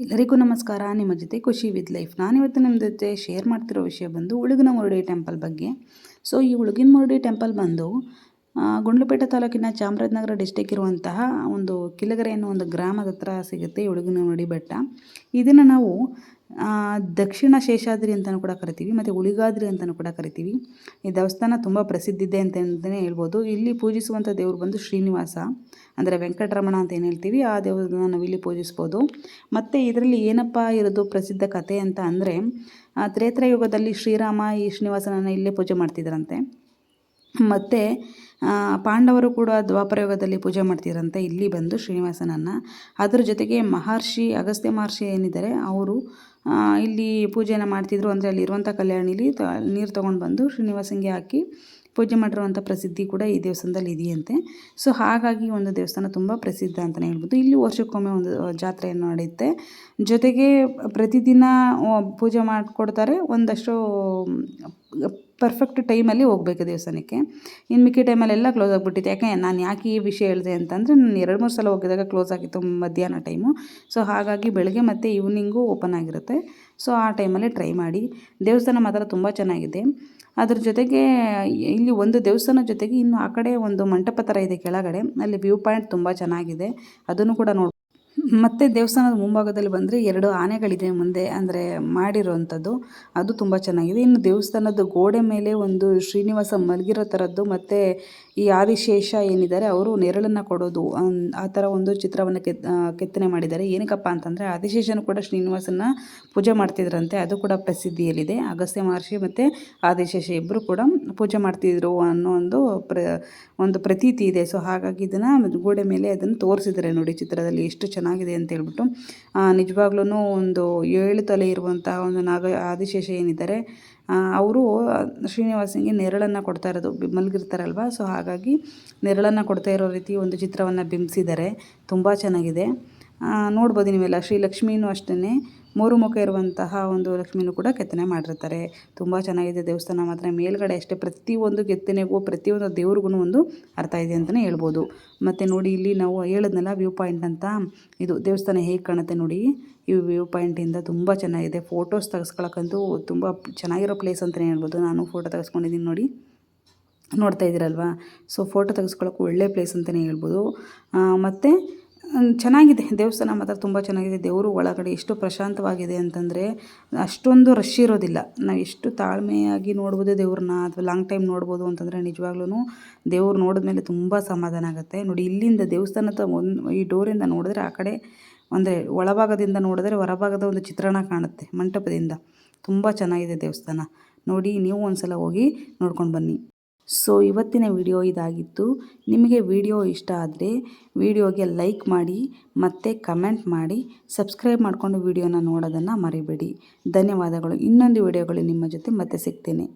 ಎಲ್ಲರಿಗೂ ನಮಸ್ಕಾರ. ನಿಮ್ಮ ಜೊತೆ ಖುಷಿ ವಿತ್ ಲೈಫ್. ನಾನಿವತ್ತು ನಿಮ್ಮ ಜೊತೆ ಶೇರ್ ಮಾಡ್ತಿರೋ ವಿಷಯ ಬಂದು ಉಳುಗಿನಮುರುಡಿ ಟೆಂಪಲ್ ಬಗ್ಗೆ. ಸೊ ಈ ಉಳುಗಿನಮುರುಡಿ ಟೆಂಪಲ್ ಬಂದು ಗುಂಡ್ಲುಪೇಟೆ ತಾಲೂಕಿನ ಚಾಮರಾಜನಗರ ಡಿಸ್ಟಿಕ್ ಇರುವಂತಹ ಒಂದು ಕಿಲಗರೆ ಅನ್ನೋ ಒಂದು ಗ್ರಾಮದ ಹತ್ರ ಸಿಗುತ್ತೆ ಈ ಉಳುಗಿನಮುರುಡಿ ಬೆಟ್ಟ. ಇದನ್ನು ನಾವು ದಕ್ಷಿಣ ಶೇಷಾದ್ರಿ ಅಂತಲೂ ಕೂಡ ಕರಿತೀವಿ, ಮತ್ತು ಉಳಿಗಾದ್ರಿ ಅಂತಲೂ ಕೂಡ ಕರಿತೀವಿ. ಈ ದೇವಸ್ಥಾನ ತುಂಬ ಪ್ರಸಿದ್ಧಿದೆ ಅಂತಲೇ ಹೇಳ್ಬೋದು. ಇಲ್ಲಿ ಪೂಜಿಸುವಂಥ ದೇವರು ಬಂದು ಶ್ರೀನಿವಾಸ, ಅಂದರೆ ವೆಂಕಟರಮಣ ಅಂತ ಏನು ಹೇಳ್ತೀವಿ, ಆ ದೇವರನ್ನ ನಾವು ಇಲ್ಲಿ ಪೂಜಿಸ್ಬೋದು. ಮತ್ತು ಇದರಲ್ಲಿ ಏನಪ್ಪ ಇರೋದು ಪ್ರಸಿದ್ಧ ಕಥೆ ಅಂತ ಅಂದರೆ, ತ್ರೇತಾಯುಗದಲ್ಲಿ ಶ್ರೀರಾಮ ಈ ಶ್ರೀನಿವಾಸನನ್ನು ಇಲ್ಲೇ ಪೂಜೆ ಮಾಡ್ತಿದ್ರಂತೆ. ಮತ್ತು ಪಾಂಡವರು ಕೂಡ ದ್ವಾಪರಯುಗದಲ್ಲಿ ಪೂಜೆ ಮಾಡ್ತಿದ್ರಂತೆ ಇಲ್ಲಿ ಬಂದು ಶ್ರೀನಿವಾಸನನ್ನು. ಅದರ ಜೊತೆಗೆ ಮಹರ್ಷಿ ಅಗಸ್ತ್ಯ ಮಹರ್ಷಿ ಏನಿದ್ದಾರೆ ಅವರು ಇಲ್ಲಿ ಪೂಜೆಯನ್ನು ಮಾಡ್ತಿದ್ರು. ಅಂದರೆ ಅಲ್ಲಿರುವಂಥ ಕಲ್ಯಾಣಿಲಿ ನೀರು ತೊಗೊಂಡು ಬಂದು ಶ್ರೀನಿವಾಸಂಗೆ ಹಾಕಿ ಪೂಜೆ ಮಾಡಿರುವಂಥ ಪ್ರಸಿದ್ಧಿ ಕೂಡ ಈ ದೇವಸ್ಥಾನದಲ್ಲಿ ಇದೆಯಂತೆ. ಸೊ ಹಾಗಾಗಿ ಒಂದು ದೇವಸ್ಥಾನ ತುಂಬ ಪ್ರಸಿದ್ಧ ಅಂತಲೇ ಹೇಳ್ಬೋದು. ಇಲ್ಲಿ ವರ್ಷಕ್ಕೊಮ್ಮೆ ಒಂದು ಜಾತ್ರೆಯನ್ನು ನಡೆಯುತ್ತೆ. ಜೊತೆಗೆ ಪ್ರತಿದಿನ ಪೂಜೆ ಮಾಡಿಕೊಡ್ತಾರೆ. ಒಂದಷ್ಟು ಪರ್ಫೆಕ್ಟ್ ಟೈಮಲ್ಲಿ ಹೋಗಬೇಕು ದೇವಸ್ಥಾನಕ್ಕೆ. ಇನ್ನು ಮಿಕ್ಕಿ ಟೈಮಲ್ಲೆಲ್ಲ ಕ್ಲೋಸ್ ಆಗಿಬಿಟ್ಟಿತ್ತು. ನಾನು ಯಾಕೆ ಈ ವಿಷಯ ಹೇಳಿದೆ ಅಂತಂದರೆ, ನಾನು 2-3 ಸಲ ಹೋಗಿದಾಗ ಕ್ಲೋಸ್ ಆಗಿತ್ತು ಮಧ್ಯಾಹ್ನ ಟೈಮು. ಸೊ ಹಾಗಾಗಿ ಬೆಳಗ್ಗೆ ಮತ್ತು ಈವ್ನಿಂಗು ಓಪನ್ ಆಗಿರುತ್ತೆ. ಸೊ ಆ ಟೈಮಲ್ಲಿ ಟ್ರೈ ಮಾಡಿ. ದೇವಸ್ಥಾನ ಮಾತ್ರ ತುಂಬ ಚೆನ್ನಾಗಿದೆ. ಅದ್ರ ಜೊತೆಗೆ ಇಲ್ಲಿ ಒಂದು ದೇವಸ್ಥಾನದ ಜೊತೆಗೆ ಇನ್ನು ಆ ಕಡೆ ಒಂದು ಮಂಟಪ ಥರ ಇದೆ ಕೆಳಗಡೆ. ಅಲ್ಲಿ ವ್ಯೂ ಪಾಯಿಂಟ್ ತುಂಬ ಚೆನ್ನಾಗಿದೆ, ಅದನ್ನು ಕೂಡ ಮತ್ತು ದೇವಸ್ಥಾನದ ಮುಂಭಾಗದಲ್ಲಿ ಬಂದರೆ 2 ಆನೆಗಳಿದೆ ಮುಂದೆ, ಅಂದರೆ ಮಾಡಿರೋವಂಥದ್ದು. ಅದು ತುಂಬ ಚೆನ್ನಾಗಿದೆ. ಇನ್ನು ದೇವಸ್ಥಾನದ ಗೋಡೆ ಮೇಲೆ ಒಂದು ಶ್ರೀನಿವಾಸ ಮಲಗಿರೋ ಥರದ್ದು, ಮತ್ತು ಈ ಆದಿಶೇಷ ಏನಿದ್ದಾರೆ ಅವರು ನೆರಳನ್ನು ಕೊಡೋದು, ಆ ಥರ ಒಂದು ಚಿತ್ರವನ್ನು ಕೆತ್ತನೆ ಮಾಡಿದ್ದಾರೆ. ಏನಕ್ಕಪ್ಪ ಅಂತಂದರೆ, ಆದಿಶೇಷನು ಕೂಡ ಶ್ರೀನಿವಾಸನ ಪೂಜೆ ಮಾಡ್ತಿದ್ರಂತೆ. ಅದು ಕೂಡ ಪ್ರಸಿದ್ಧಿಯಲ್ಲಿದೆ. ಅಗಸ್ತ್ಯ ಮಹರ್ಷಿ ಮತ್ತು ಆದಿಶೇಷ ಇಬ್ಬರು ಕೂಡ ಪೂಜೆ ಮಾಡ್ತಿದ್ರು ಅನ್ನೋ ಒಂದು ಪ್ರತೀತಿ ಇದೆ. ಸೊ ಹಾಗಾಗಿ ಇದನ್ನು ಗೋಡೆ ಮೇಲೆ ಅದನ್ನು ತೋರಿಸಿದ್ದಾರೆ ನೋಡಿ ಚಿತ್ರದಲ್ಲಿ, ಎಷ್ಟು ಚೆನ್ನಾಗಿದೆ ಅಂತ ಹೇಳ್ಬಿಟ್ಟು. ನಿಜವಾಗ್ಲೂ ಒಂದು 7 ತಲೆ ಇರುವಂತಹ ಒಂದು ಆದಿಶೇಷ ಏನಿದ್ದಾರೆ ಅವರು ಶ್ರೀನಿವಾಸನಿಗೆ ನೆರಳನ್ನು ಕೊಡ್ತಾ ಇರೋದು, ಮಲಗಿರ್ತಾರಲ್ವ. ಸೊ ಹಾಗಾಗಿ ನೆರಳನ್ನು ಕೊಡ್ತಾ ಇರೋ ರೀತಿ ಒಂದು ಚಿತ್ರವನ್ನು ಬಿಂಬಿಸಿದ್ದಾರೆ. ತುಂಬ ಚೆನ್ನಾಗಿದೆ. ನೋಡ್ಬೋದು ನೀವೆಲ್ಲ. ಶ್ರೀ ಲಕ್ಷ್ಮೀನೂ ಅಷ್ಟೇ 3 ಮುಖ ಇರುವಂತಹ ಒಂದು ಲಕ್ಷ್ಮೀನೂ ಕೂಡ ಕೆತ್ತನೆ ಮಾಡಿರ್ತಾರೆ. ತುಂಬ ಚೆನ್ನಾಗಿದೆ ದೇವಸ್ಥಾನ ಮಾತ್ರ. ಮೇಲ್ಗಡೆ ಅಷ್ಟೇ ಪ್ರತಿಯೊಂದು ಕೆತ್ತನೆಗೂ ಪ್ರತಿಯೊಂದು ದೇವ್ರಿಗೂ ಒಂದು ಅರ್ಥ ಇದೆ ಅಂತಲೇ ಹೇಳ್ಬೋದು. ಮತ್ತು ನೋಡಿ ಇಲ್ಲಿ ನಾವು ಹೇಳಿದ್ನಲ್ಲ ವ್ಯೂ ಪಾಯಿಂಟ್ ಅಂತ, ಇದು ದೇವಸ್ಥಾನ ಹೇಗೆ ಕಾಣುತ್ತೆ ನೋಡಿ. ಈ ವ್ಯೂ ಪಾಯಿಂಟಿಂದ ತುಂಬ ಚೆನ್ನಾಗಿದೆ. ಫೋಟೋಸ್ ತೆಗೆಸ್ಕೊಳಕ್ಕಂತೂ ತುಂಬ ಚೆನ್ನಾಗಿರೋ ಪ್ಲೇಸ್ ಅಂತಲೇ ಹೇಳ್ಬೋದು. ನಾನು ಫೋಟೋ ತೆಗೆಸ್ಕೊಂಡಿದ್ದೀನಿ ನೋಡಿ, ನೋಡ್ತಾ ಇದ್ದೀರಲ್ವಾ. ಸೊ ಫೋಟೋ ತೆಗೆಸ್ಕೊಳ್ಳೋಕೆ ಒಳ್ಳೆ ಪ್ಲೇಸ್ ಅಂತಲೇ ಹೇಳ್ಬೋದು. ಮತ್ತು ಚೆನ್ನಾಗಿದೆ ದೇವಸ್ಥಾನ ಮಾತ್ರ, ತುಂಬ ಚೆನ್ನಾಗಿದೆ. ದೇವರು ಒಳಗಡೆ ಎಷ್ಟು ಪ್ರಶಾಂತವಾಗಿದೆ ಅಂತಂದರೆ, ಅಷ್ಟೊಂದು ರಶ್ ಇರೋದಿಲ್ಲ. ನಾವು ಎಷ್ಟು ತಾಳ್ಮೆಯಾಗಿ ನೋಡ್ಬೋದು ದೇವ್ರನ್ನ, ಅಥವಾ ಲಾಂಗ್ ಟೈಮ್ ನೋಡ್ಬೋದು ಅಂತಂದರೆ ನಿಜವಾಗ್ಲೂ ದೇವ್ರು ನೋಡಿದ್ಮೇಲೆ ತುಂಬ ಸಮಾಧಾನ ಆಗುತ್ತೆ. ನೋಡಿ ಇಲ್ಲಿಂದ ದೇವಸ್ಥಾನದ ಈ ಡೋರಿಂದ ನೋಡಿದ್ರೆ ಆ ಕಡೆ, ಅಂದರೆ ಒಳಭಾಗದಿಂದ ನೋಡಿದ್ರೆ ಹೊರಭಾಗದ ಒಂದು ಚಿತ್ರಣ ಕಾಣುತ್ತೆ ಮಂಟಪದಿಂದ. ತುಂಬ ಚೆನ್ನಾಗಿದೆ ದೇವಸ್ಥಾನ. ನೋಡಿ ನೀವು ಒಂದು ಸಲ ಹೋಗಿ ನೋಡ್ಕೊಂಡು ಬನ್ನಿ. ಸೊ ಇವತ್ತಿನ ವಿಡಿಯೋ ಇದಾಗಿತ್ತು. ನಿಮಗೆ ವಿಡಿಯೋ ಇಷ್ಟ ಆದರೆ ವಿಡಿಯೋಗೆ ಲೈಕ್ ಮಾಡಿ, ಮತ್ತು ಕಮೆಂಟ್ ಮಾಡಿ, ಸಬ್ಸ್ಕ್ರೈಬ್ ಮಾಡಿಕೊಂಡು ವಿಡಿಯೋನ ನೋಡೋದನ್ನು ಮರಿಬೇಡಿ. ಧನ್ಯವಾದಗಳು. ಇನ್ನೊಂದು ವಿಡಿಯೋಗಳು ನಿಮ್ಮ ಜೊತೆ ಮತ್ತೆ ಸಿಗ್ತೇನೆ.